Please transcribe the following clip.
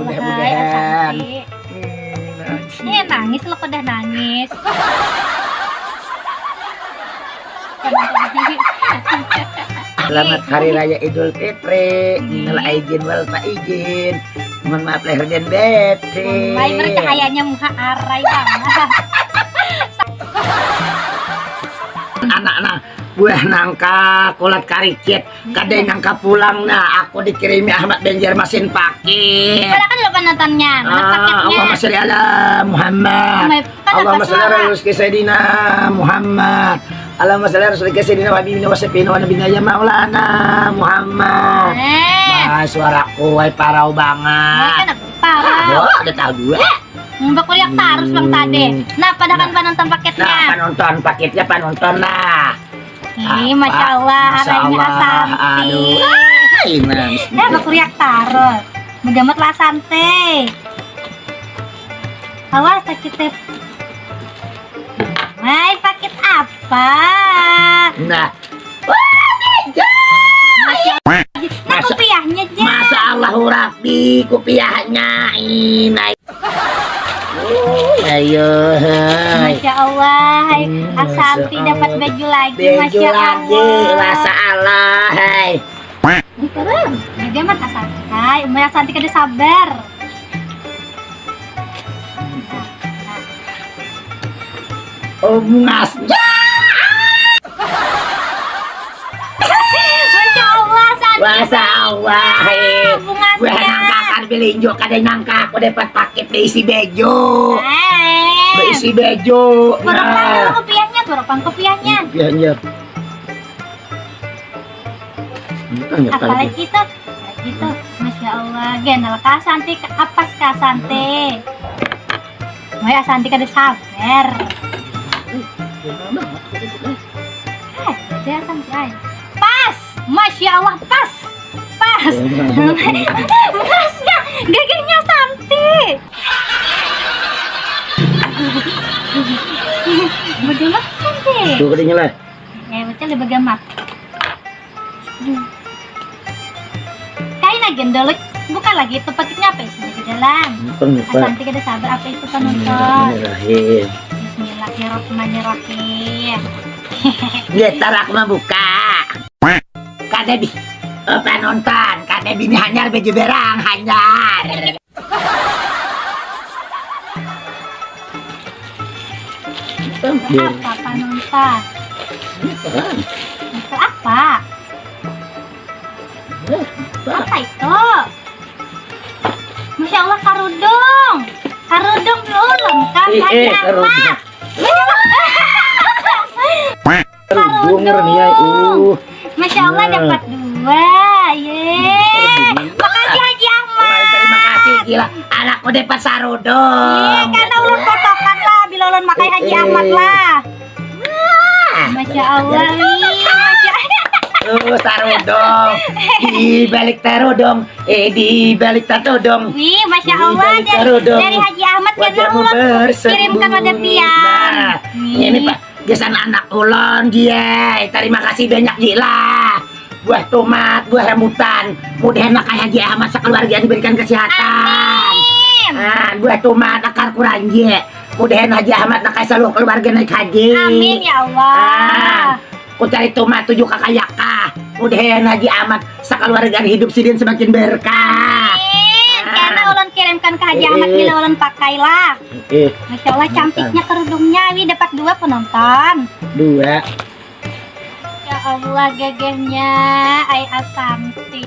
mudah-mudahan. Nangis lo udah nangis. Selamat Hari Raya Idul Fitri. Minal aidin wal faizin. Mohon maaf lahir dan batin. Mulai bercahayanya muka arai banget. Anak-anak buah nangka kulat karikit kadang nangka pulang nah aku dikirimi Ahmad Banjarmasin paket. Padahal kan lupa nontonnya, paketnya. Allahumma sholli ala Muhammad. Allahumma sholli ala Sayyidina Muhammad. Allahumma sholli ala Sayyidina wa habibina wa syafiina wa nabiyina ya maulana Muhammad. Suaraku way parau banget. Parau. Ada tahu dua. Mbak kuliah harus bang tade. Nah, padahal kan nonton paketnya. Nah, penonton paketnya penonton lah. Ih, masya Allah, arahnya Asanti. Mbak kuliah taruh. Menjamat lah santai. Awas paket. Hai, paket apa? Nah, nah kopiahnya aja. Masya Allah Rabbi kopiahnya ini. Ayo, Masya Allah, hai. Asanti dapat baju lagi, Masya Allah. Masya Allah, hai. Dia mah Asanti, hai. Umar Asanti kada sabar. Ngasnya. Masya Allah, Asanti. Masya Allah, hai. Bungasnya. Gue nangka kan belinjo, kadang nangka aku dapat paket diisi bejo. Diisi bejo. Berapa kopiahnya? Berapa kopiahnya? Kopiahnya. Apalagi itu? Gitu. Masya Allah. Genal ka Asanti, apas ka Asanti. May Asanti kada sabar. Ada Asanti ay. Pas! Masya Allah, pas! Pas! Pasnya! Gagangnya Asanti! Bagaimana Asanti? Tuh katanya lah. Betul di bagaimana? Kain lagi ndolek, bukan lagi itu paketnya apa isinya di dalam? Asanti kada sabar apa itu penonton. Bismillahirrahmanirrahim. Ntar aku mau buka. Kada bi penonton, kada bini hanyar baju berang hanyar. Apa penonton? Itu apa? Apa itu? Masya Allah, karudung. Karudung belum kan? Karudung. Karudung nih Masya Allah dapat dua. Yeay. Makasih Haji Ahmad. Terima kasih gila. Anakku dapat sarudung. Karena ulun potokan lah, bila ulun makai Haji Ahmad lah. Masya Allah, sarudong di balik tarudong di balik tarudong. Wih, Masya Allah, dari Haji Ahmad karena ulun kirimkan wadah piang. Ini Pak, jasan anak ulun dia. Terima kasih banyak gila. Buah tomat, buah rambutan. Mudah-mudahan makai Haji Ahmad sekeluarga diberikan kesehatan. Amin. Buah tomat akar kurangnya. Mudah-mudahan Haji Ahmad makai seluruh keluarga naik haji. Amin ya Allah. Ku cari tomat 7 kakayaka. Mudah-mudahan Haji Ahmad sekeluarga hidup sidin semakin berkah. Amin. Karena ulun kirimkan ke Haji Ahmad bila ulun pakailah. Masya Allah cantiknya kerudungnya. Wi dapat 2 penonton. 2. Ya Allah gagahnya Ay Asanti.